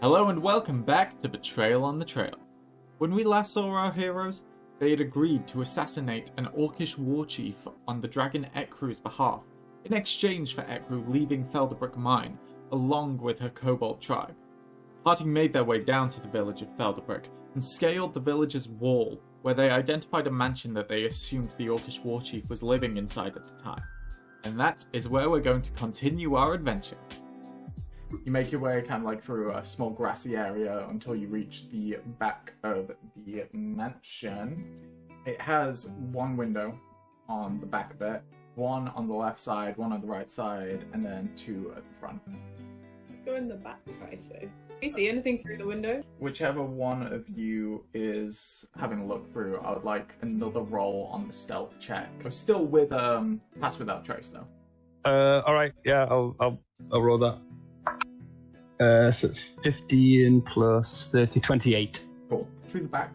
Hello and welcome back to Betrayal on the Trail. When we last saw our heroes, they had agreed to assassinate an orcish warchief on the dragon Ekru's behalf, in exchange for Ekru leaving Felderbrook Mine, along with her kobold tribe. The party made their way down to the village of Felderbrook, and scaled the village's wall, where they identified a mansion that they assumed the orcish warchief was living inside at the time. And that is where we're going to continue our adventure. You make your way kind of like through a small grassy area until you reach the back of the mansion. It has one window on the back of it, one on the left side, one on the right side, and then two at the front. Let's go in the back, I say. Do you see anything through the window? Whichever one of you is having a look through, I would like another roll on the stealth check. We're still with Pass Without Trace though. Alright, yeah, I'll roll that. So it's 15 plus 30, 28. Cool. Through the back,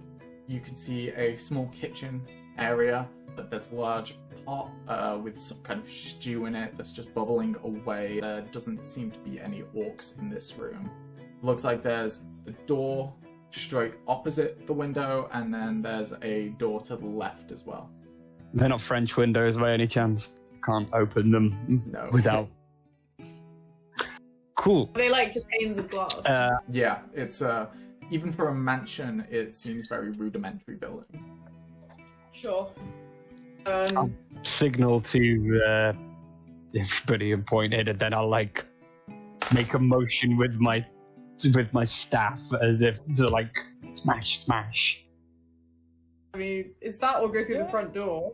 you can see a small kitchen area, but there's a large pot with some kind of stew in it that's just bubbling away. There doesn't seem to be any orcs in this room. Looks like there's a door straight opposite the window, and then there's a door to the left as well. They're not French windows by any chance. Can't open them No. without. Cool. Are they like just panes of glass? Yeah, it's even for a mansion, it seems very rudimentary building. Sure. I'll signal to everybody and point it, and then I'll like make a motion with my staff as if to like smash. I mean, it's that or go through the front door.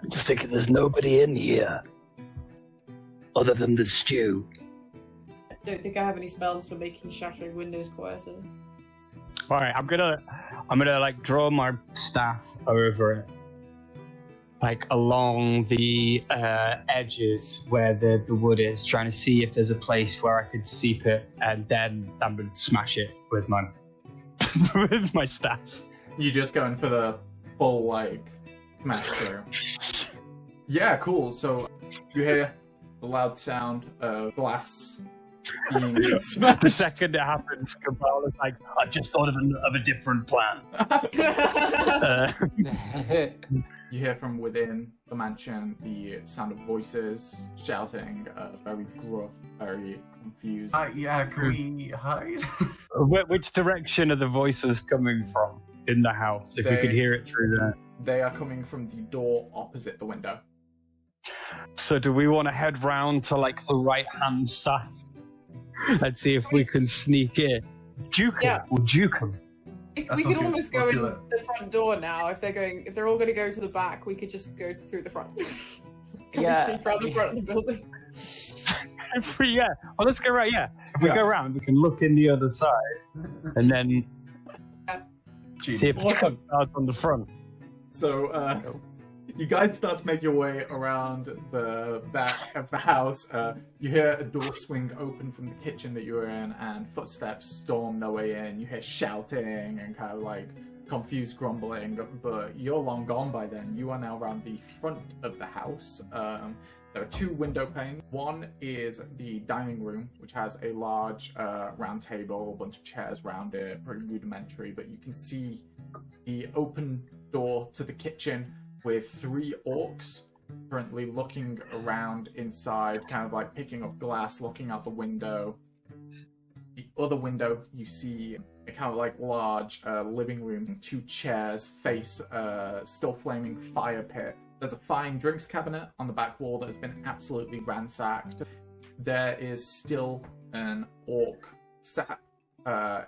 I'm just thinking there's nobody in here other than the stew. I don't think I have any spells for making shattering windows quieter. All right, I'm gonna like draw my staff over it, like along the edges where the wood is, trying to see if there's a place where I could seep it, and then I'm gonna smash it with my with my staff. You just going for the full like smash through. Yeah, cool. So you hear the loud sound of glass being smashed. The second it happens, Cabal is like, I just thought of a different plan. You hear from within the mansion the sound of voices shouting, very gruff, very confused. Yeah, can we hide? Which direction are the voices coming from in the house? If we could hear it through there. They are coming from the door opposite the window. So do we want to head round to like the right-hand side and see if we can sneak in? Juke Yeah. him. We'll juke him. We That could sounds good. almost Let's go do in the front door now. If they're all going to go to the back, we could just go through the front. Can we sneak around the front of the building? Yeah. Well, let's go right. Yeah. If we go around, we can look in the other side and then see if it's come out on the front. So, you guys start to make your way around the back of the house. You hear a door swing open from the kitchen that you were in, and footsteps storm their way in. You hear shouting and kind of like confused grumbling, but you're long gone by then. You are now around the front of the house. There are two window panes. One is the dining room, which has a large round table, a bunch of chairs around it, pretty rudimentary, but you can see the open door to the kitchen with three orcs currently looking around inside, kind of like picking up glass, looking out the window. The other window, you see a kind of like large living room, two chairs face still flaming fire pit. There's a fine drinks cabinet on the back wall that has been absolutely ransacked. There is still an orc sat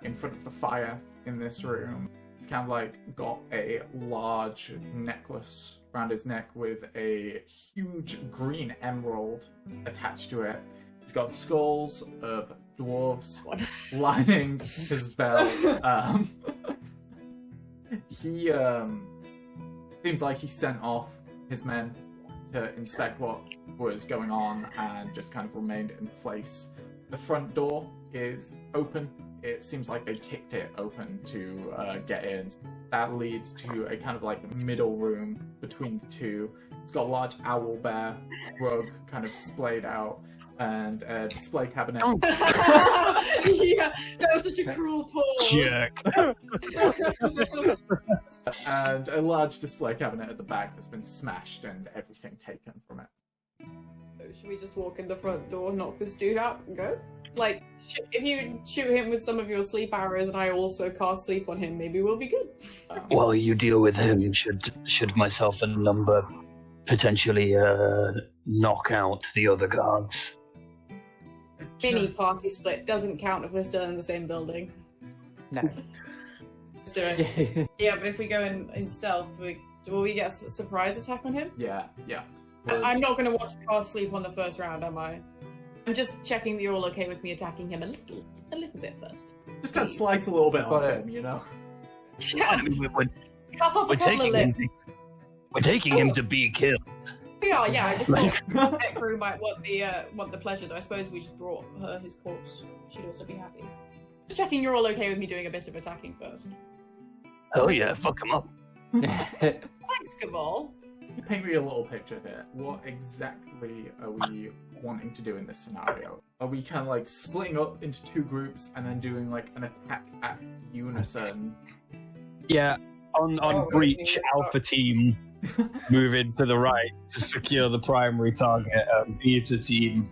in front of the fire in this room. It's kind of like got a large necklace around his neck with a huge green emerald attached to it. He's got skulls of dwarves lining his belt. He seems like he sent off his men to inspect what was going on and just kind of remained in place. The front door is open. It seems like they kicked it open to get in. That leads to a kind of like middle room between the two. It's got a large owl bear rug kind of splayed out. and a display cabinet. Yeah, that was such a cruel pause. Jerk. And a large display cabinet at the back that's been smashed and everything taken from it. So should we just walk in the front door, knock this dude out, and go? Like, if you shoot him with some of your sleep arrows and I also cast sleep on him, maybe we'll be good. While you deal with him, should myself and Number potentially knock out the other guards? Mini party split doesn't count if we're still in the same building. No. Let's do it. Yeah, but if we go in stealth, will we get a surprise attack on him? Yeah. I'm not going to watch cast sleep on the first round, am I? I'm just checking that you're all okay with me attacking him a little bit first. Just kind of slice a little bit Got off it. him, you know? I mean, Cut off a we're couple of taking him. lips. We're taking him to be killed. We are, yeah. I just thought Pet Crew might want the pleasure, though. I suppose we just brought her his corpse. She'd also be happy. Just checking you're all okay with me doing a bit of attacking first. Oh yeah, fuck him up. Thanks, Cabal. You paint me a little picture here. What exactly are we wanting to do in this scenario? Are we kind of like splitting up into two groups and then doing like an attack at unison? Yeah, on breach, Alpha Team moving to the right to secure the primary target. Beta Team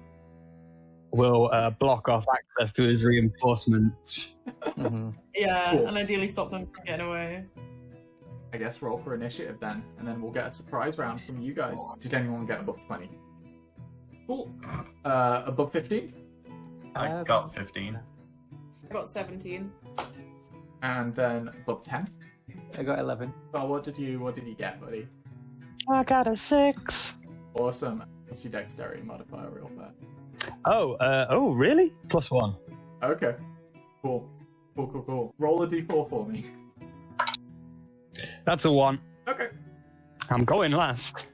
will block off access to his reinforcements. Mhm. Yeah, Cool. and ideally stop them from getting away. I guess roll for initiative then, and then we'll get a surprise round from you guys. Did anyone get above 20? Cool. Above 15? I got 15. I got 17. And then above 10? I got 11. Oh, what did you get, buddy? I got a 6. Awesome. What's your dexterity modifier real fast? Oh, really? +1. Okay. Cool. Roll a d4 for me. That's a 1. Okay. I'm going last.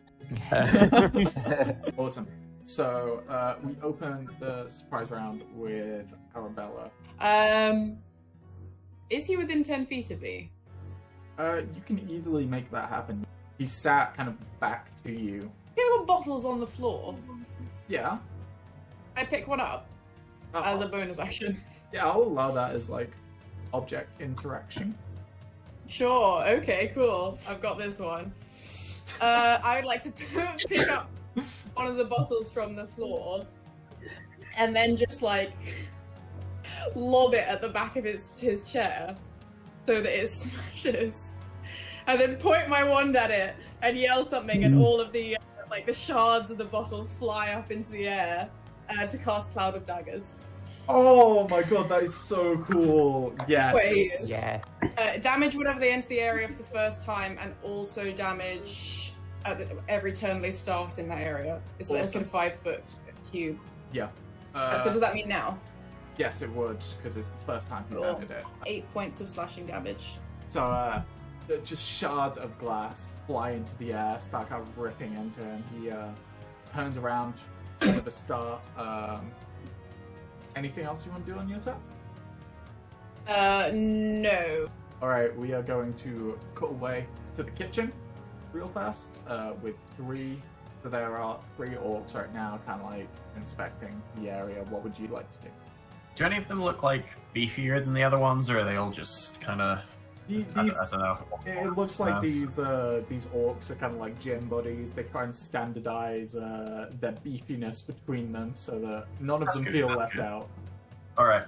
Awesome. So, we open the surprise round with Arabella. Is he within 10 feet of me? You can easily make that happen. He sat kind of back to you. There were bottles on the floor. Yeah. I pick one up as a bonus action. Yeah, I'll allow that as, like, object interaction. Sure, okay, cool. I've got this one. I would like to pick up one of the bottles from the floor and then just, like, lob it at the back of his chair so that it smashes. And then point my wand at it and yell something, and all of the the shards of the bottle fly up into the air to cast Cloud of Daggers. Oh my god, that is so cool. Yes. Wait. Yeah. Damage whenever they enter the area for the first time, and also damage every turn they start in that area. It's like Awesome. a 5-foot cube. Yeah. So does that mean now? Yes, it would, because it's the first time he's Cool. entered it. 8 points of slashing damage. So, just shards of glass fly into the air, start kind of ripping into him. He turns around, bit of a start. Anything else you want to do on your attack? No. Alright, we are going to cut away to the kitchen real fast with 3. So there are 3 orcs right now, kind of like inspecting the area. What would you like to do? Do any of them look like beefier than the other ones, or are they all just kind of? I don't know. It looks like these orcs are kind of like gym buddies. They try and standardize their beefiness between them so that none of them feel left out. All right.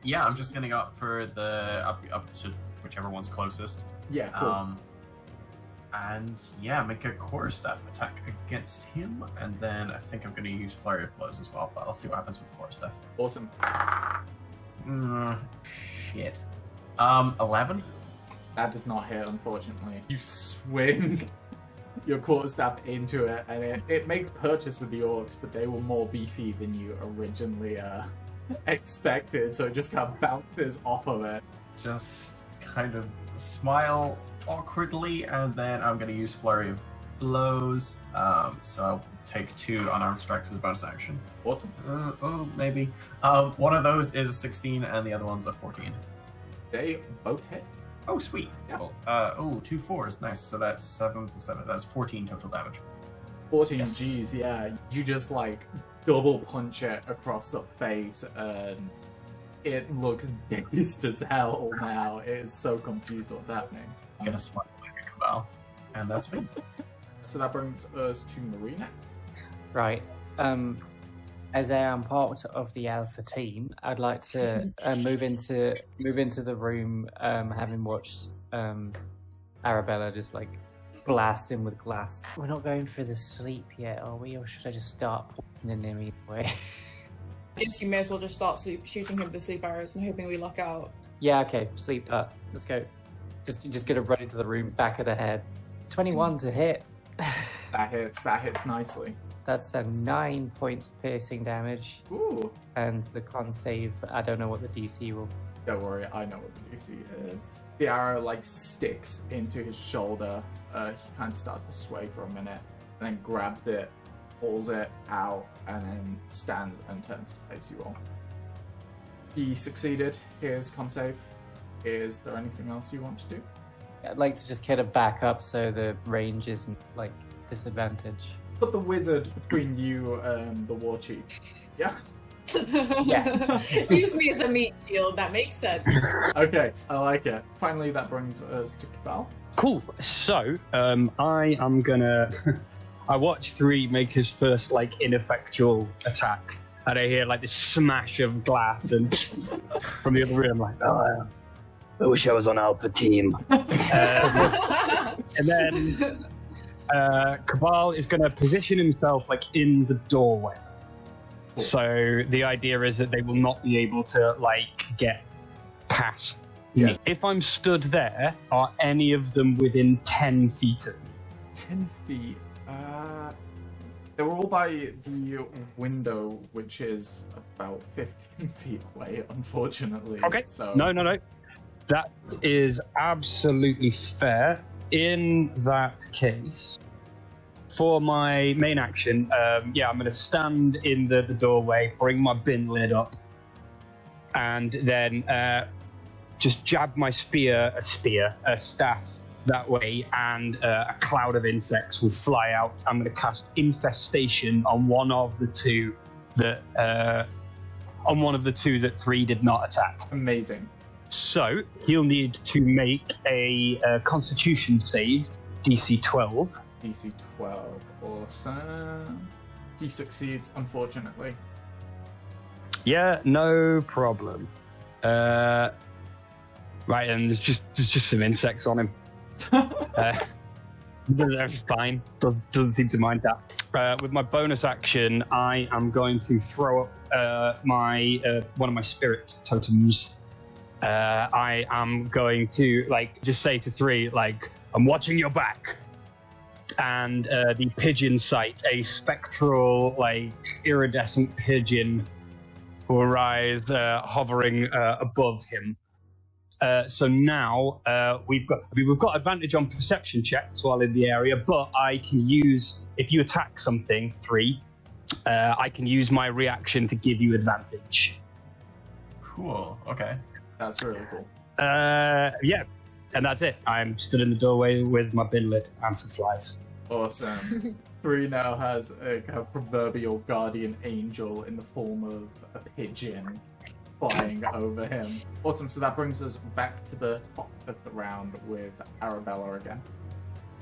Yeah, I'm just gonna go up for the up to whichever one's closest. Yeah, cool. And yeah, make a quarter staff attack against him, and then I think I'm gonna use flurry of blows as well. But I'll see what happens with quarter staff. Awesome. Shit. 11. That does not hit, unfortunately. You swing your quarterstaff into it, and it makes purchase with the orcs, but they were more beefy than you originally expected, so it just kind of bounces off of it. Just kind of smile awkwardly, and then I'm going to use flurry of blows. So I'll take 2 unarmed strikes as a bonus action. Awesome. Maybe. One of those is a 16, and the other one's a 14. They both hit. Oh, sweet. Yeah. Cool. 2 4s. Nice. So that's 7 to 7. That's 14 total damage. 14 Gs, yeah. You just, like, double punch it across the face, and it looks dazed as hell now. It is so confused what's happening. I'm gonna smile like a cabal, and that's me. So that brings us to Marie next. Right. As I am part of the Alpha team, I'd like to move into the room, having watched Arabella just like blast him with glass. We're not going for the sleep yet, are we? Or should I just start poisoning him either way? Yes, you may as well just start shooting him with the sleep arrows and hoping we luck out. Yeah, okay. Sleep. Let's go. Just gonna run into the room, back of the head. 21 to hit. That hits nicely. That's a 9 points piercing damage. Ooh. And the con save, I don't know what the DC will. Don't worry, I know what the DC is. The arrow like sticks into his shoulder. He kind of starts to sway for a minute, and then grabs it, pulls it out, and then stands and turns to face you all. He succeeded. Here's con save. Is there anything else you want to do? I'd like to just get a back up so the range isn't like disadvantage. Put the wizard between you and the warchief. Yeah? Yeah. Use me as a meat shield, that makes sense. Okay, I like it. Finally, that brings us to Cabal. Cool. So, I am gonna. I watch 3 make his first like ineffectual attack, and I hear like this smash of glass and from the other room, like, Oh, I wish I was on Alpha team. and then Cabal is gonna position himself like in the doorway. Cool. So the idea is that they will not be able to like get past me. If I'm stood there, are any of them within 10 feet of me? 10 feet. They were all by the window, which is about 15 feet away, unfortunately. Okay. So No. That is absolutely fair. In that case, for my main action, I'm going to stand in the doorway, bring my bin lid up, and then just jab my staff that way, and a cloud of insects will fly out. I'm going to cast infestation on one of the two that 3 did not attack. amazing. So he'll need to make a Constitution save, DC 12. DC 12. Awesome. He succeeds, unfortunately. Yeah, no problem. Right, and there's just some insects on him. They're fine. Doesn't seem to mind that. With my bonus action, I am going to throw up my one of my spirit totems. I am going to just say to 3, I'm watching your back. And the pigeon sight, a spectral, iridescent pigeon will rise, hovering above him. So now we've got advantage on perception checks while in the area, but I can use, if you attack something, 3, I can use my reaction to give you advantage. Cool. Okay. That's really cool. Yeah, and that's it. I'm stood in the doorway with my bin lid and some flies. Awesome. 3 now has a kind of proverbial guardian angel in the form of a pigeon flying over him. Awesome, so that brings us back to the top of the round with Arabella again.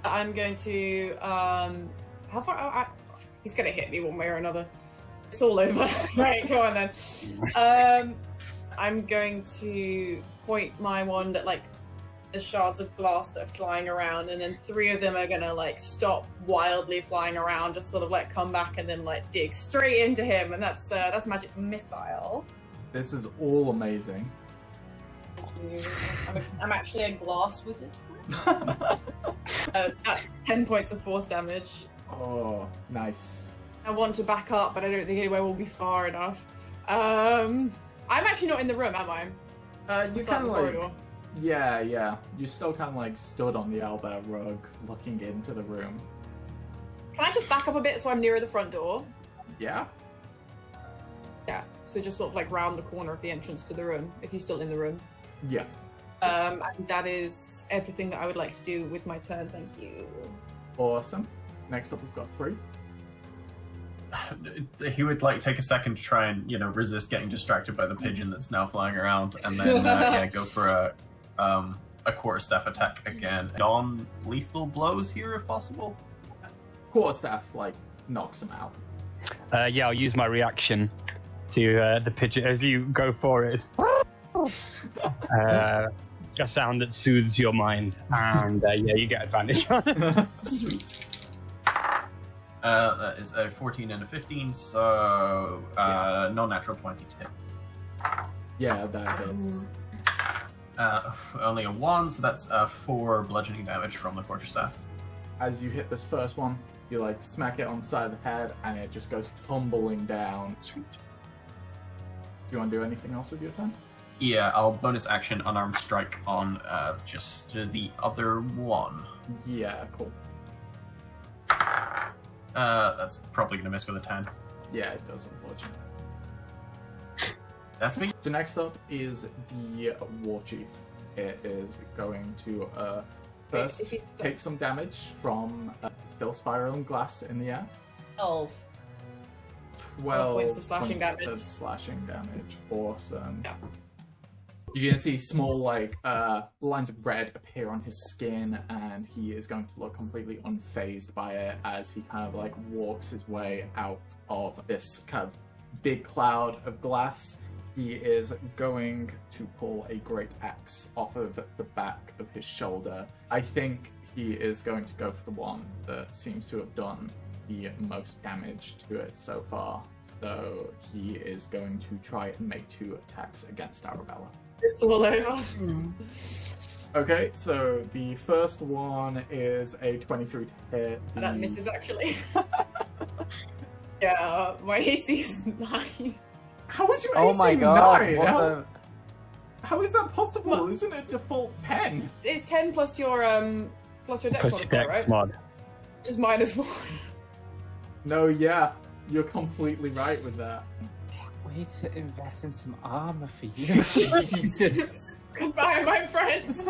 I'm going to, how far, he's going to hit me one way or another. It's all over. Right, go on then. I'm going to point my wand at the shards of glass that are flying around, and then 3 of them are gonna stop wildly flying around, just sort of come back and then dig straight into him, and that's magic missile. This is all amazing. I'm actually a glass wizard. That's 10 points of force damage. Oh, nice. I want to back up, but I don't think anywhere will be far enough. I'm actually not in the room, am I? You kind of yeah. You still kind of stood on the owlbear rug, looking into the room. Can I just back up a bit so I'm nearer the front door? Yeah. Yeah. So just sort of round the corner of the entrance to the room, if he's still in the room. Yeah. And that is everything that I would like to do with my turn. Thank you. Awesome. Next up, we've got 3. he would like take a second to try and resist getting distracted by the pigeon that's now flying around, and then go for a quarterstaff attack again. Non-lethal blows here if possible. Quarterstaff knocks him out. Yeah, I'll use my reaction to the pigeon as you go for it. A sound that soothes your mind, and you get advantage on it. Sweet. That is a 14 and a 15, so non-natural 20 to hit. Yeah, that hits. Only a 1, so that's 4 bludgeoning damage from the quarterstaff. As you hit this first one, you smack it on the side of the head, and it just goes tumbling down. Sweet. Do you want to do anything else with your turn? Yeah, I'll bonus action unarmed strike on just the other one. Yeah, cool. That's probably gonna miss with a 10. Yeah, it does, unfortunately. That's me. So next up is the warchief. It is going to first take some damage from still spiraling glass in the air. 12. 12 points of slashing points damage. of slashing damage. Awesome. Yeah. You're gonna see small lines of red appear on his skin, and he is going to look completely unfazed by it as he kind of walks his way out of this kind of big cloud of glass. He is going to pull a great axe off of the back of his shoulder. I think he is going to go for the one that seems to have done the most damage to it so far. So he is going to try and make 2 attacks against Arabella. It's all over. Okay, so the first one is a 23 to hit. And that misses, actually. Yeah, my AC is 9. How is your Oh AC my god! 9? What How, the... how is that possible? Isn't it default 10? It's 10 plus your dex Plus your modifier, dex right? mod. Just -1. No, yeah, you're completely right with that. We need to invest in some armor for you. Jesus. Goodbye, my friends.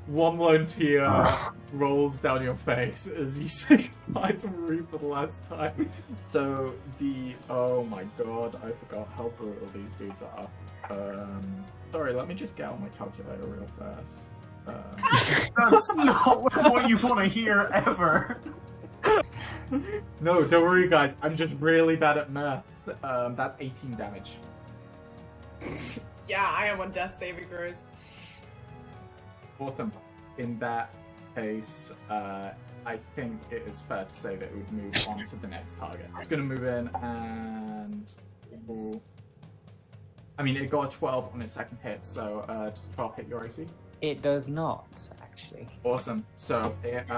One lone tear rolls down your face as you say goodbye to Rue for the last time. So oh my god, I forgot how brutal these dudes are. Sorry, let me just get on my calculator real fast. That's not what you want to hear ever. No, don't worry guys, I'm just really bad at maths. That's 18 damage. Yeah, I am on death saving throws. Awesome. In that case, I think it is fair to say that it would move on to the next target. It's going to move in and... Ooh. I mean, it got a 12 on its second hit, so does 12 hit your AC? It does not, actually. Awesome. So, it,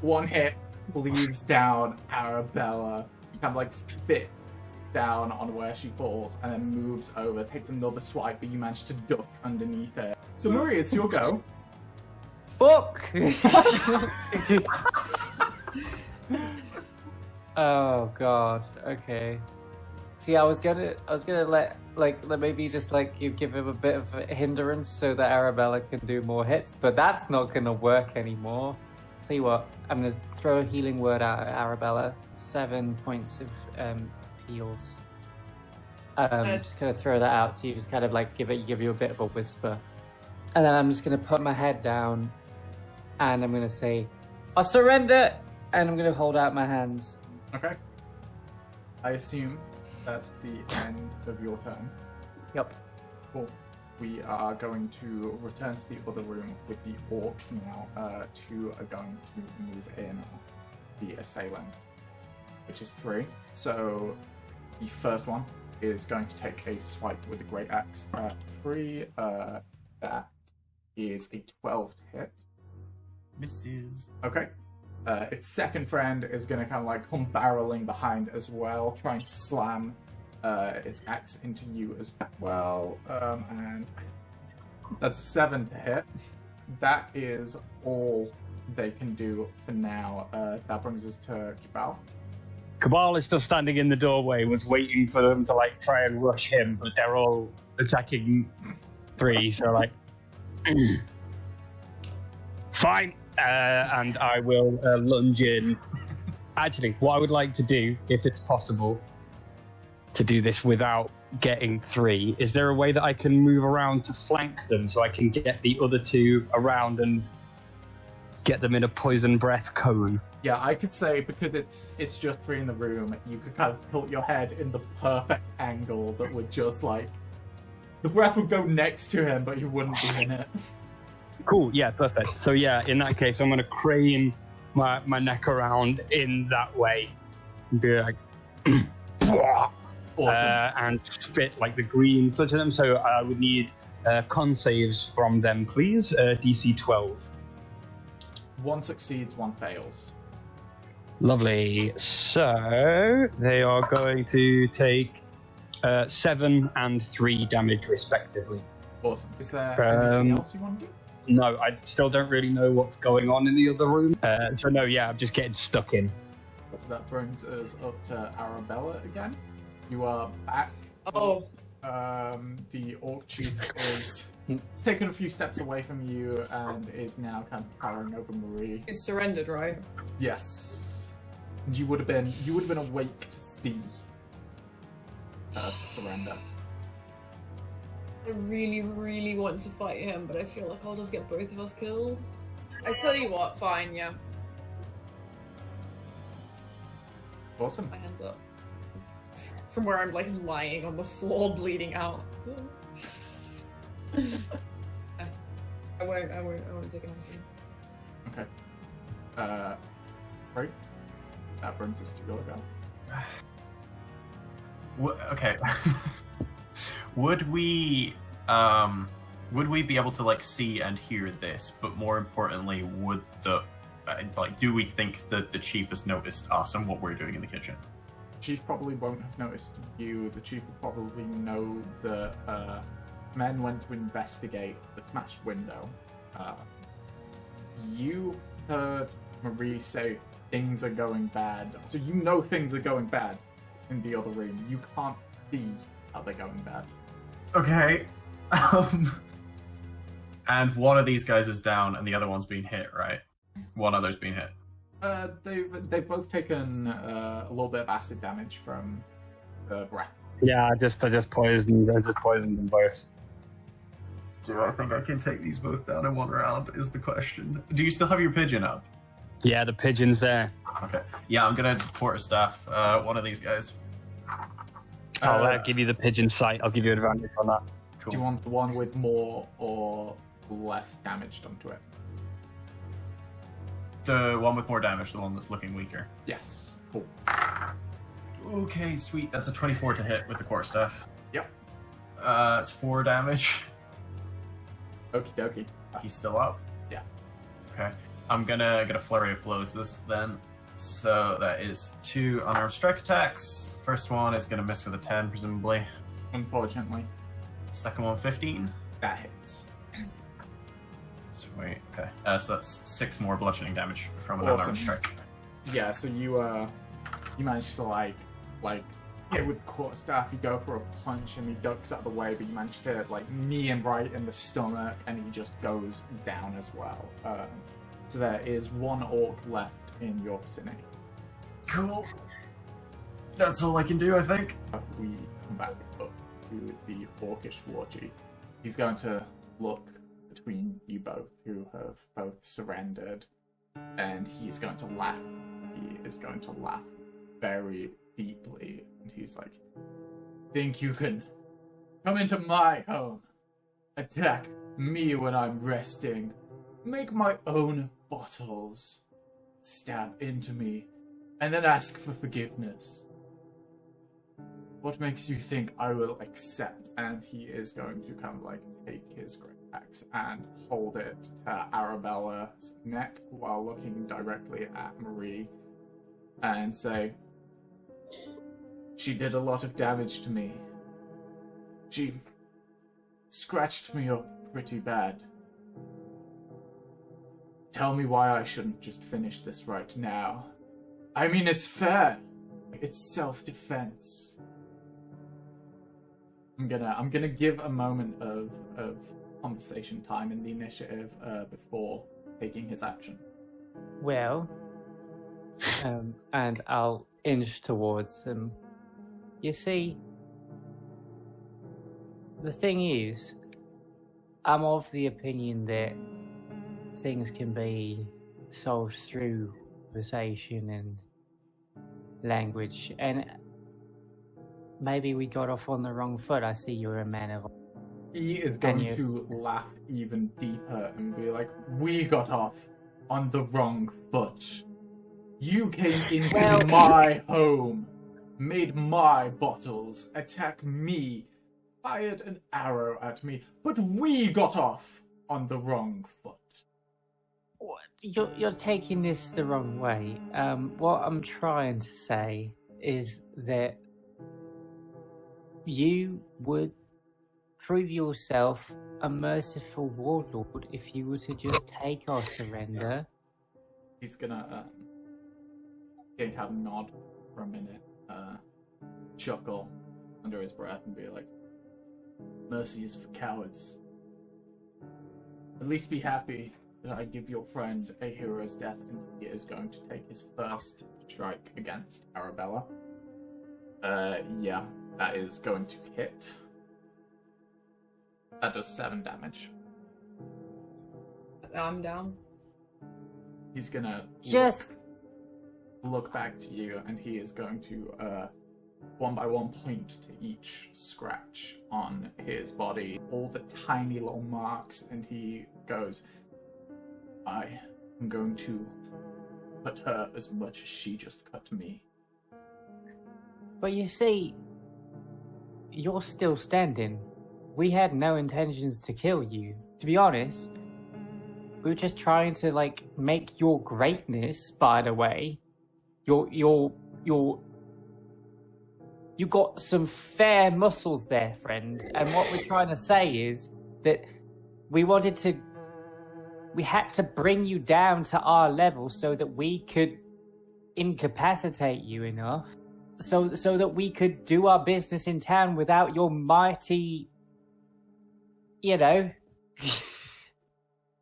one hit leaves down Arabella, kind of spits down on where she falls, and then moves over, takes another swipe, but you manage to duck underneath it. So, Marie, it's your go. Fuck! Oh god. Okay. See, I was gonna let maybe just you give him a bit of a hindrance so that Arabella can do more hits, but that's not gonna work anymore. Tell you what, I'm gonna throw a healing word out at Arabella. 7 points of heals. Just kind of throw that out, so you just kind of give you a bit of a whisper, and then I'm just gonna put my head down, and I'm gonna say, "I surrender," and I'm gonna hold out my hands. Okay. I assume that's the end of your turn. Yep. Cool. We are going to return to the other room with the orcs now. 2 are going to move in the assailant, which is 3. So the first one is going to take a swipe with the great axe. 3, that is a 12 to hit. Misses. Okay. Its second friend is going to kind of come barreling behind as well, try and slam its axe into you as well. And that's 7 to hit. That is all they can do for now. That brings us to Kibal. Cabal is still standing in the doorway, was waiting for them to try and rush him, but they're all attacking 3, so fine. And I will lunge in Actually, what I would like to do, if it's possible, to do this without getting 3, is there a way that I can move around to flank them so I can get the other 2 around and get them in a poison breath cone? Yeah, I could say, because it's just 3 in the room, you could kind of tilt your head in the perfect angle that would just, like... The breath would go next to him, but he wouldn't be in it. Cool, yeah, perfect. So yeah, in that case, I'm going to crane my neck around in that way. And be like... Awesome. And spit, like, the green foot at them. So I would need con saves from them, please. DC 12. 1 succeeds, 1 fails. Lovely. So they are going to take 7 and 3 damage respectively. Awesome. Is there anything else you want to do? No, I still don't really know what's going on in the other room. So no, yeah, I'm just getting stuck in. So that brings us up to Arabella again. You are back. Oh. The orc chief is taken a few steps away from you and is now kind of towering over Marie. He's surrendered, right? Yes. And you would have been awake to see her surrender. I really, really want to fight him, but I feel like I'll just get both of us killed. I tell you what, fine, yeah. Awesome. My hands up. From where I'm like lying on the floor, bleeding out. I won't take an action. Okay. Right. That brings us to Gilligan. Okay. Would we be able to like see and hear this? But more importantly, would do we think that the chief has noticed us and what we're doing in the kitchen? Chief probably won't have noticed you. The chief will probably know that men went to investigate the smashed window. You heard Marie say things are going bad, so you know things are going bad in the other room. You can't see how they're going bad. Okay. And one of these guys is down and the other one's being hit, right? One other's being hit. They've both taken a little bit of acid damage from the breath. Yeah, I just poisoned them both. Do I think I can take these both down in one round is the question. Do you still have your pigeon up? Yeah, the pigeon's there. Okay. Yeah, I'm gonna quarterstaff one of these guys. I'll give you the pigeon sight. I'll give you advantage on that. Cool. Do you want the one with more or less damage done to it? The one with more damage, the one that's looking weaker. Yes. Cool. Okay, sweet. That's a 24 to hit with the quarterstaff. Yep. It's 4 damage. Okie dokie. He's still up? Yeah. Okay. I'm gonna get a flurry of blows this then. So that is 2 unarmed strike attacks. First one is gonna miss with a 10, presumably. Unfortunately, Second one, 15. that hits. Sweet. Okay. So that's 6 more bludgeoning damage from an Awesome. unarmed strike. Yeah. So you managed to like hit with quarterstaff. You go for a punch and he ducks out of the way, but you manage to like knee him right in the stomach, and he just goes down as well. So there is 1 orc left in your vicinity. Cool. That's all I can do, I think. We come back up to the orcish warchief. He's going to look between you both, who have both surrendered, and he's going to laugh. He is going to laugh very deeply, and he's like, "Think you can come into my home, attack me when I'm resting, make my own bottles, stab into me, and then ask for forgiveness? What makes you think I will accept?" And he is going to kind of like take his great axe and hold it to Arabella's neck while looking directly at Marie and say, "She did a lot of damage to me. She scratched me up pretty bad. Tell me why I shouldn't just finish this right now. I mean, it's fair. It's self-defense." I'm gonna give a moment of conversation time in the initiative before taking his action. Well, And I'll inch towards him. You see, the thing is, I'm of the opinion that things can be solved through conversation and language, and maybe we got off on the wrong foot. I see you're a man of... He is going to laugh even deeper and be like, we got off on the wrong foot. You came into my home, made my bottles, attacked me, fired an arrow at me, but we got off on the wrong foot. What? You're taking this the wrong way. What I'm trying to say is that you would prove yourself a merciful warlord if you were to just take our surrender. He's gonna have a nod for a minute, chuckle under his breath and be like, mercy is for cowards. At least be happy that I give your friend a hero's death, and he is going to take his first strike against Arabella. Yeah, that is going to hit. That does 7 damage. I'm down. He's gonna look back to you, and he is going to, one by one, point to each scratch on his body, all the tiny little marks, and he goes, I am going to cut her as much as she just cut me. But you see, you're still standing. We had no intentions to kill you. To be honest, we were just trying to, like, make your greatness, by the way. You got some fair muscles there, friend. And what we're trying to say is that we had to bring you down to our level so that we could incapacitate you enough so that we could do our business in town without your mighty,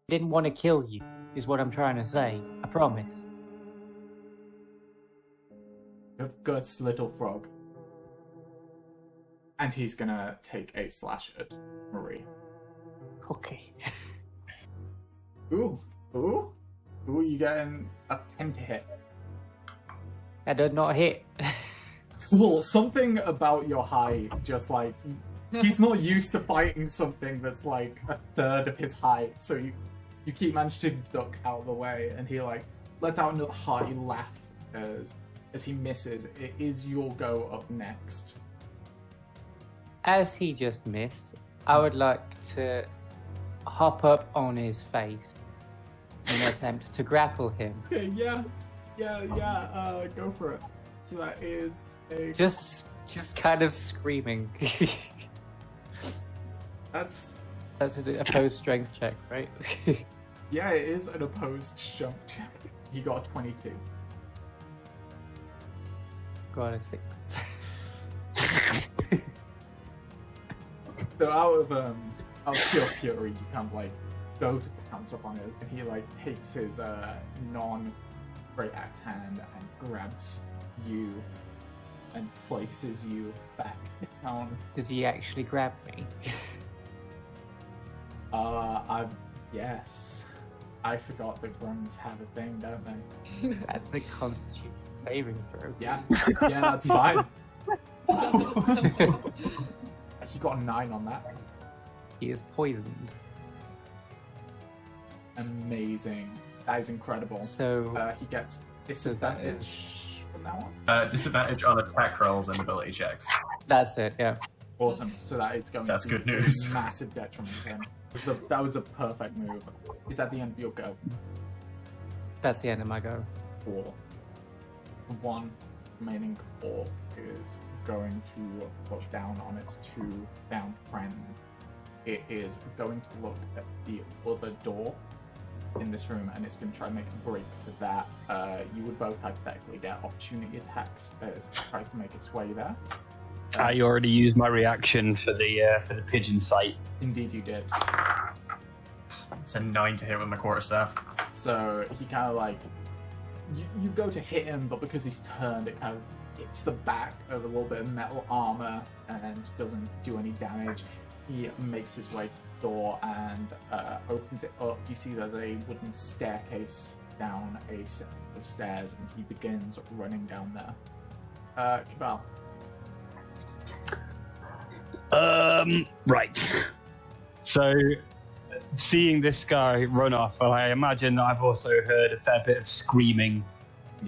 didn't want to kill you, is what I'm trying to say. I promise. You have guts, little frog. And he's gonna take a slash at Marie. Okay. Ooh, you getting a 10 to hit. That did not hit. Well, something about your height, just like, he's not used to fighting something that's like a third of his height, so you keep managing to duck out of the way, and he like lets out another hearty laugh as he misses. It is your go up next. As he just missed, I would like to hop up on his face in an attempt to grapple him. Okay, yeah, go for it. So that is a... Just kind of screaming. That's an opposed strength check, right? Yeah, it is an opposed jump check. He got a 22. Got a 6. So out of pure fury, you kind of like go to pounce up on it, and he like takes his non-great axe hand and grabs you and places you back down. Does he actually grab me? Yes. I forgot that grunts have a thing, don't they? That's the Constitution saving throw. Yeah, that's fine. He got a 9 on that. He is poisoned. Amazing. That is incredible. So he gets disadvantage from that one. Disadvantage on attack rolls and ability checks. That's it, yeah. Awesome. So that is going That's to good be news. a massive detriment to him. That was a perfect move. Is that the end of your go? That's the end of my go. Or one remaining orc is going to look down on its 2 down friends. It is going to look at the other door in this room, and it's going to try to make a break for that. You would both hypothetically get opportunity attacks as it tries to make its way there. I already used my reaction for the pigeon sight. Indeed, you did. It's a 9 to hit with my quarterstaff. So he kind of like you go to hit him, but because he's turned, it kind of hits the back of a little bit of metal armor and doesn't do any damage. He makes his way to the door and opens it up. You see there's a wooden staircase down a set of stairs, and he begins running down there. Cabal. Right. So, seeing this guy run off, well, I imagine that I've also heard a fair bit of screaming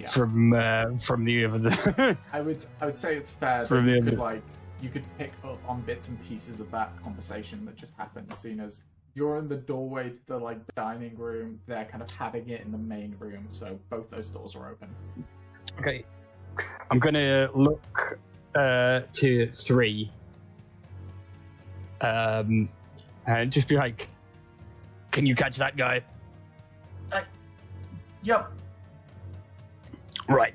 from the other. I would say it's fair that you could pick up on bits and pieces of that conversation that just happened, seeing as you're in the doorway to the dining room. They're kind of having it in the main room, so both those doors are open. Okay, I'm gonna look to 3, and just be like, "Can you catch that guy?" Yep. Right.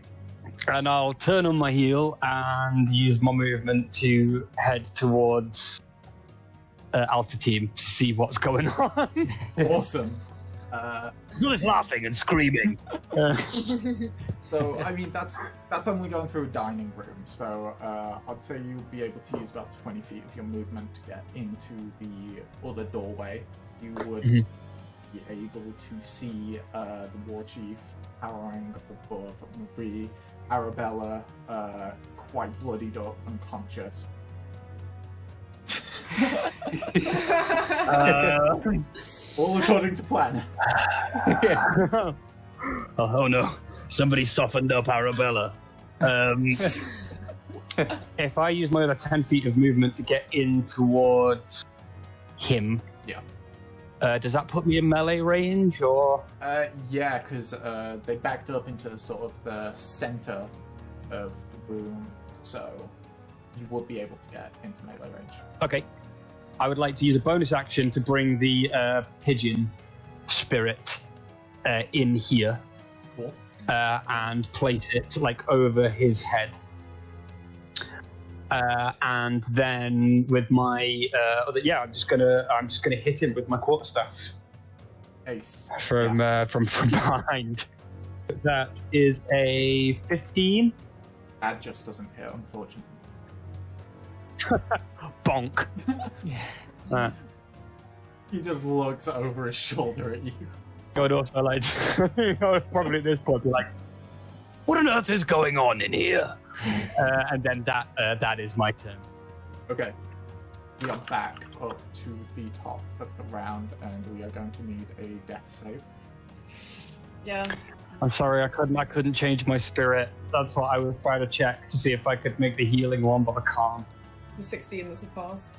And I'll turn on my heel and use my movement to head towards Alpha Team to see what's going on. Awesome. Good laughing and screaming. So, I mean, that's only going through a dining room, so I'd say you'll be able to use about 20 feet of your movement to get into the other doorway. You would be able to see the warchief towering above the Arabella, quite bloodied up, unconscious. All according to plan. Oh no, somebody softened up Arabella. If I use my other 10 feet of movement to get in towards him, does that put me in melee range, or? Yeah, because they backed up into sort of the center of the room, so you would be able to get into melee range. Okay. I would like to use a bonus action to bring the pigeon spirit in here. Cool. And place it over his head. And then with my I'm just gonna hit him with my quarterstaff Ace. from behind. That is a 15. That just doesn't hit, unfortunately. Bonk. He just looks over his shoulder at you. I would also like I would probably at this point be like, "What on earth is going on in here?" And then that is my turn. Okay. We are back up to the top of the round, and we are going to need a death save. Yeah. I'm sorry, I couldn't change my spirit. That's what I was trying to check to see if I could make the healing one, but I can't. The 16 that's a pass.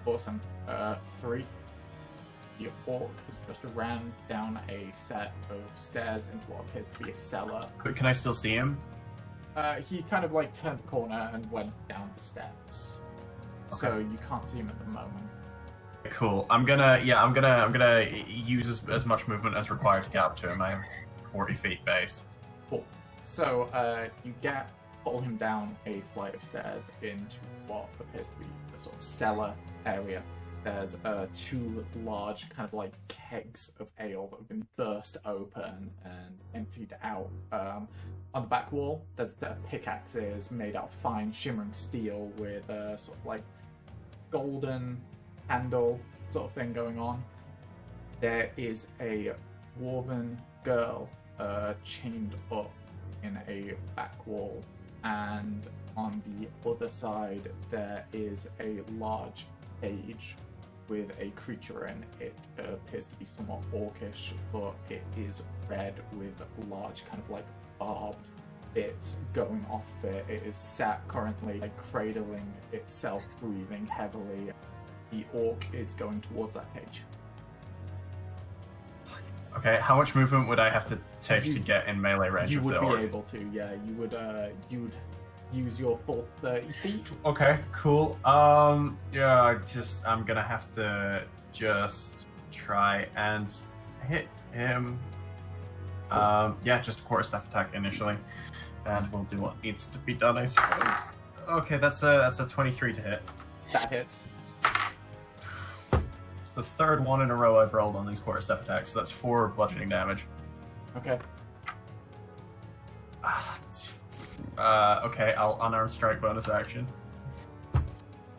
Awesome. 3. The orc has just ran down a set of stairs into what appears to be a cellar. But can I still see him? He kind of turned the corner and went down the steps. Okay. So you can't see him at the moment. Cool. I'm gonna use as much movement as required to get up to him. I have 40 feet base. Cool. So you pull him down a flight of stairs into what appears to be a sort of cellar area. There's 2 large kind of kegs of ale that have been burst open and emptied out. On the back wall, there's the pickaxes made out of fine shimmering steel with a sort of golden handle sort of thing going on. There is a dwarven girl chained up in a back wall, and on the other side there is a large cage with a creature in it. Appears to be somewhat orcish, but it is red with large kind of barbed bits going off of it. It is sat currently cradling itself, breathing heavily. The orc is going towards that cage. Okay, how much movement would I have to take to get in melee range of the orc? You would be able to, yeah. You would use your full 30 feet. Okay, cool. I'm gonna have to just try and hit him. Just a quarterstaff attack initially, and we'll do what needs to be done, I suppose. Okay, that's a 23 to hit. That hits. It's the 3rd one in a row I've rolled on these quarterstaff attacks, so that's 4 bludgeoning damage. Okay. Okay, I'll unarmed strike bonus action.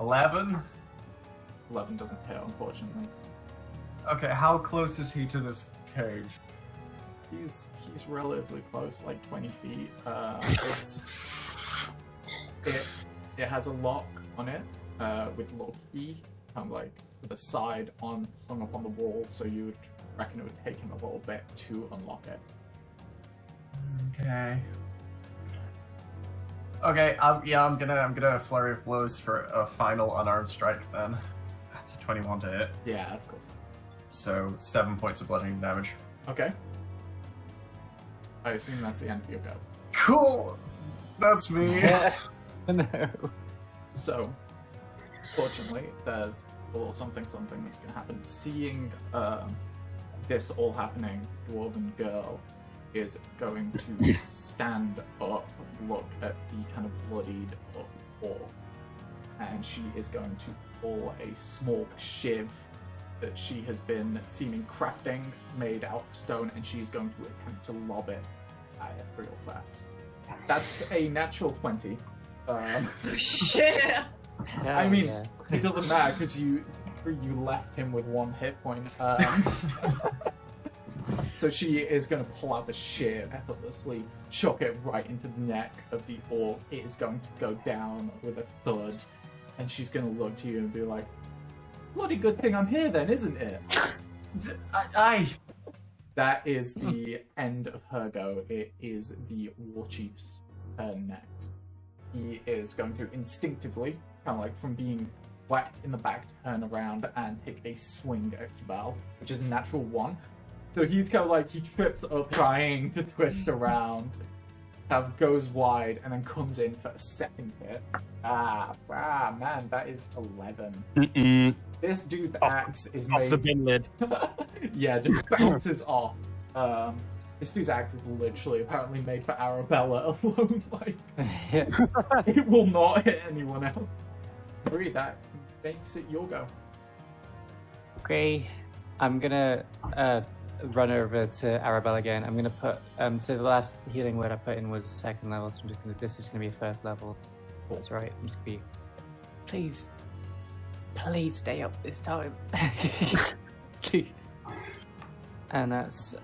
11. 11 doesn't hit, unfortunately. Okay, how close is he to this cage? He's relatively close, like 20 feet. It has a lock on it with a little key, kind of like to the side hung up on the wall. So you would reckon it would take him a little bit to unlock it. Okay. Okay, I'm gonna flurry of blows for a final unarmed strike then. That's a 21 to hit. Yeah, of course. So 7 points of bludgeoning damage. Okay. I assume that's the end of your go. Cool. That's me. No. So, fortunately, there's a little something that's going to happen. Seeing this all happening, Dwarven Girl is going to stand up, look at the kind of bloodied up orc, and she is going to pull a small shiv that she has been seeming crafting, made out of stone, and she's going to attempt to lob it at it real fast. That's a natural 20. Shit! I mean, it doesn't matter because you left him with 1 hit point. So she is going to pull out the shiv effortlessly, chuck it right into the neck of the orc. It is going to go down with a thud, and she's going to look to you and be like, "Bloody good thing I'm here then, isn't it?" That is the end of her go. It is the warchief's turn next. He is going to instinctively, kind of like from being whacked in the back, turn around and take a swing at Kibal, which is a natural 1. So he's kind of like, he trips up trying to twist around, kind of goes wide, and then comes in for a second hit. Man, that is 11. This dude's axe is Off made... the bin lid. Yeah, just bounces off. This dude's axe is literally apparently made for Arabella alone. Like, it will not hit anyone else. Three, that makes it your go. Okay, I'm gonna run over to Arabelle again. I'm gonna put so the last healing word I put in was 2nd level, so I'm just gonna, this is gonna be a 1st level. That's right. I'm just gonna be, please stay up this time. And that's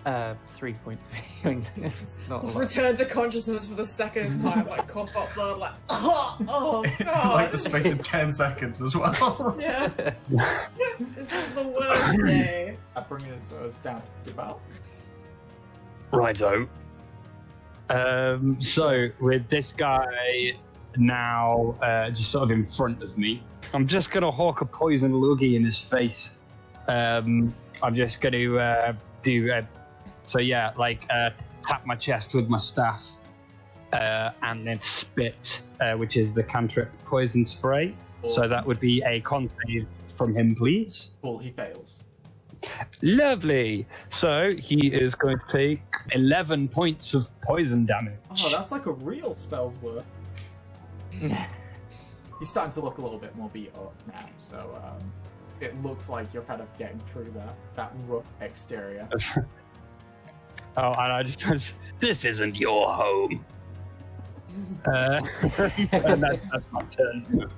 3 points of healing. It's not a lot. Return to consciousness for the 2nd time, like cough up blood, like oh god. Like the space of 10 seconds as well. Yeah. This is the worst day. That brings us down to Kibal. Righto. So with this guy now just sort of in front of me, I'm just gonna hawk a poison loogie in his face. I'm just gonna tap my chest with my staff, and then spit, which is the cantrip poison spray. Awesome. So that would be a con save from him, please. Cool, he fails. Lovely. So he is going to take 11 points of poison damage. Oh, that's like a real spell's worth. He's starting to look a little bit more beat up now, so it looks like you're kind of getting through that rough exterior. Oh, and I just this isn't your home. And that's my turn.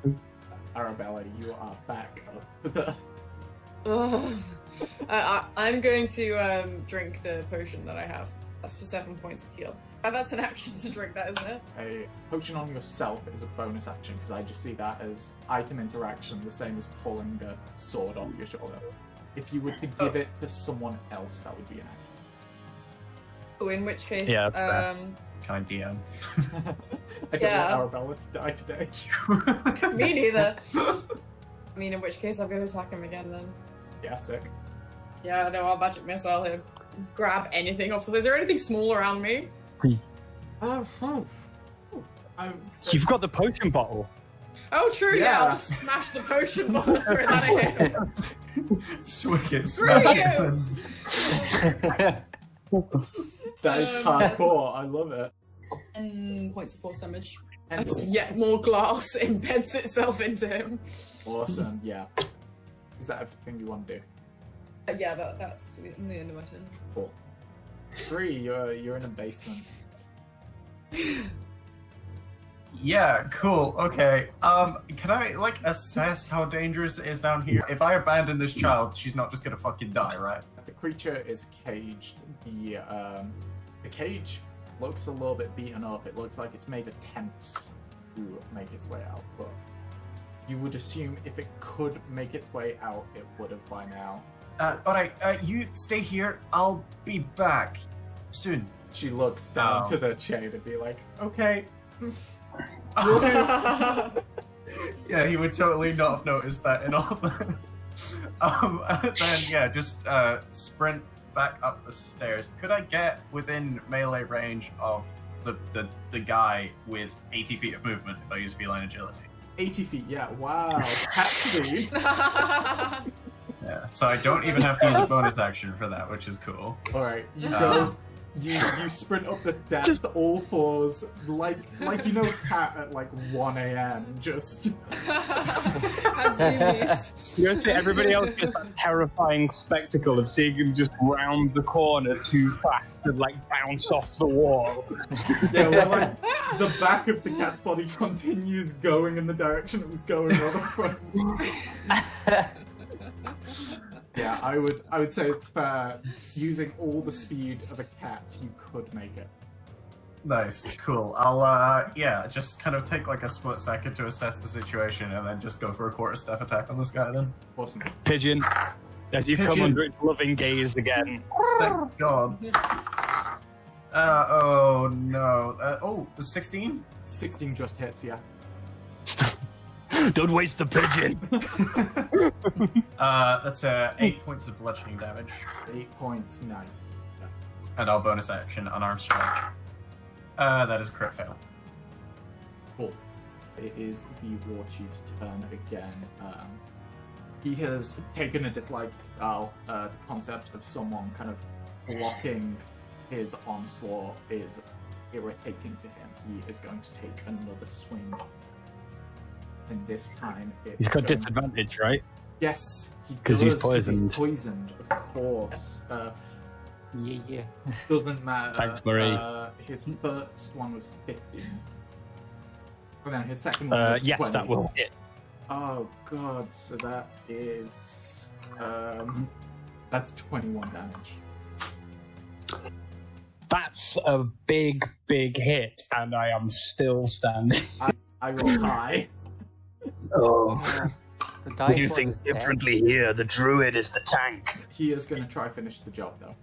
Arabella, you are back up. I'm going to drink the potion that I have. That's for 7 points of heal. That's an action to drink that, isn't it? A potion on yourself is a bonus action, because I just see that as item interaction, the same as pulling the sword off your shoulder. If you were to give it to someone else, that would be an action. Oh, in which case, Yeah, kind of DM. I don't want Arabella to die today. me neither. I mean, in which case, I'm going to attack him again then. Yeah, sick. Yeah, no, I'll magic missile him. Grab anything off the... Is there anything small around me? You've got the potion bottle. Oh, true, Yeah. I'll just smash the potion bottle and throw that at him. Swig it, Screw smash you! it. That is hardcore. I love it. 10 points of force damage. And As yet more glass embeds itself into him. awesome, yeah. Is that everything you want to do? Yeah, that's the end of my turn. Cool. 3, you're in a basement. Yeah, cool. Okay. Can I assess how dangerous it is down here? If I abandon this child, she's not just gonna fucking die, right? The creature is caged. The cage looks a little bit beaten up. It looks like it's made attempts to make its way out, but you would assume if it could make its way out, it would have by now. Alright, you stay here. I'll be back soon. She looks down to the chain and be like, okay. Yeah, he would totally not have noticed that in all that. Then, yeah, just sprint back up the stairs. Could I get within melee range of the guy with 80 feet of movement if I use feline agility? 80 feet, yeah, wow. Actually, Yeah, so I don't even have to use a bonus action for that, which is cool. alright, you go. You sprint up the steps, all fours, like you know, Cat at like 1 a.m. Just. You're gonna say everybody else gets that terrifying spectacle of seeing him just round the corner too fast and like bounce off the wall. Yeah, well, like the back of the cat's body continues going in the direction it was going on the front. Yeah, I would say it's fair. Using all the speed of a cat, you could make it. Nice, cool. I'll just kind of take like a split second to assess the situation and then just go for a quarterstaff attack on this guy then. Awesome. Pigeon, as you come Pigeon. under its loving gaze again. Thank God. Oh no. The 16? 16 just hits, yeah. Don't waste the pigeon. That's 8 points of bludgeoning damage. 8 points, nice. Yeah. And I'll bonus action unarmed strike. That is a crit fail. Cool. It is the warchief's turn again. He has taken a dislike to the concept of someone kind of blocking his onslaught is irritating to him. He is going to take another swing. And this time He's got disadvantage, right? Yes, he does. 'Cause he's 'cause poisoned. He's poisoned, of course. Yeah. Doesn't matter. Thanks, Marie. His first one was 15. And then his second one was Yes, 20. that will hit. Oh god, so that is that's 21 damage. That's a big hit, and I am still standing. I roll high. Oh, The dice you roll think is dead. differently here. The druid is the tank. He is going to try finish the job though.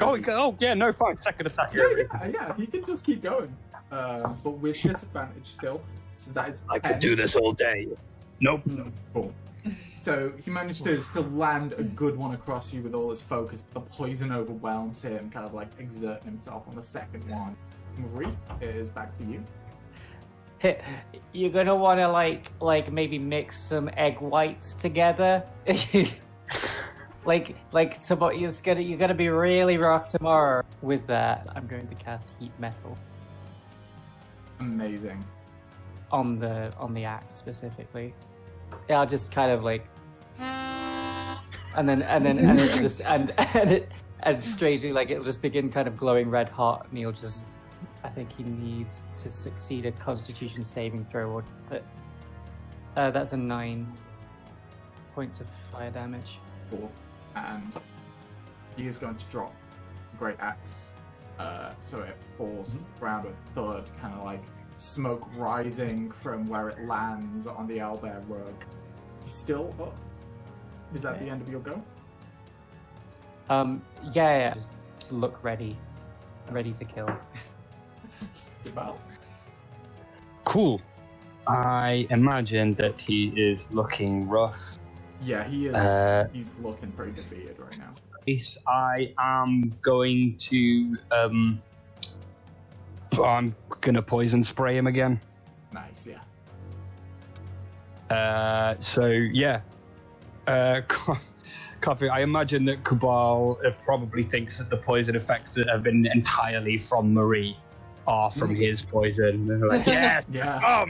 Oh yeah, no, fine. Second attack. Yeah, he can just keep going. But with disadvantage still. So that is I 10. could do this all day. Nope. Cool. So he managed to still land a good one across you with all his focus, but the poison overwhelms him, kind of like exerting himself on the second one. Marie, it is back to you. You're gonna want to like maybe mix some egg whites together. like you're gonna be really rough tomorrow with that. I'm going to cast heat metal Amazing. on the axe specifically. Yeah, I'll just kind of like, and strangely like it'll just begin kind of glowing red hot, and he'll just. I think he needs to succeed a Constitution saving throw, but that's a 9 points of fire damage. Cool. And he is going to drop Great Axe, so it falls to the ground with a thud, kind of like smoke rising from where it lands on the owlbear rug. He's still up. Is that the end of your go? Yeah. Just look ready to kill. Goodbye. Cool. I imagine that he is looking rough. Yeah, he is. He's looking pretty defeated right now. I am going to I'm gonna poison spray him again. Nice, yeah. Coffee. I imagine that Cabal probably thinks that the poison effects that have been entirely from Marie are from his poison. They're like, yes, Yeah.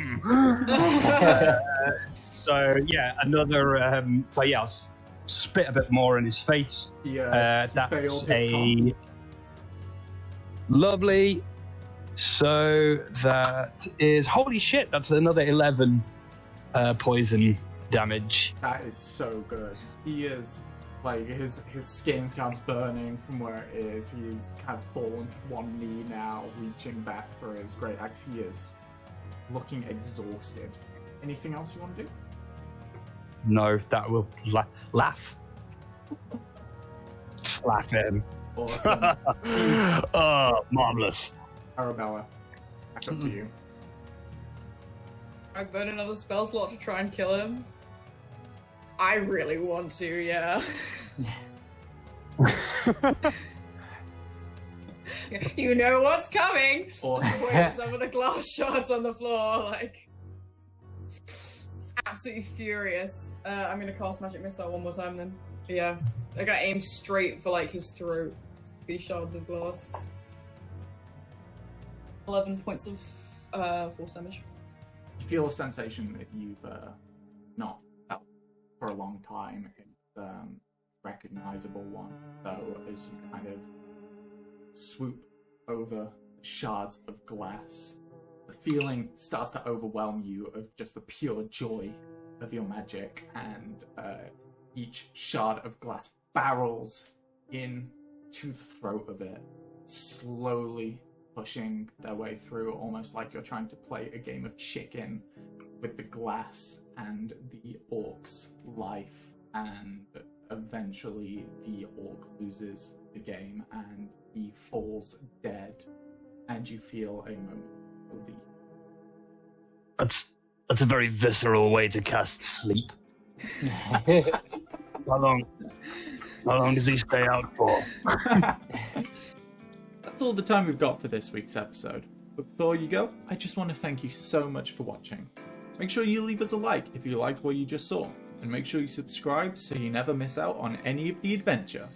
another. I'll spit a bit more in his face. He That's failed his a lovely So that is holy shit. That's another 11 poison damage. That is so good. He is like his skin's kind of burning from where it is. He's kind of fallen to one knee now, reaching back for his great axe. He is looking exhausted. Anything else you want to do? No, that will laugh. Slap him. Awesome. Oh, marvelous. Arabella, back up to you. I burn another spell slot to try and kill him. I really want to, yeah. You know what's coming. Awesome. Wait, some of the glass shards on the floor, like absolutely furious. I'm gonna cast magic missile one more time then. Yeah, I'm gonna aim straight for like his throat. These shards of glass. 11 points of force damage. You feel a sensation that you've not felt for a long time. It's recognizable one, though, as you kind of swoop over shards of glass. The feeling starts to overwhelm you of just the pure joy of your magic, and each shard of glass barrels in to the throat of it, slowly pushing their way through, almost like you're trying to play a game of chicken with the glass and the orc's life, and eventually the orc loses the game and he falls dead, and you feel a moment of relief. That's a very visceral way to cast sleep. How long does he stay out for? That's all the time we've got for this week's episode. But before you go, I just want to thank you so much for watching. Make sure you leave us a like if you liked what you just saw, and make sure you subscribe so you never miss out on any of the adventure.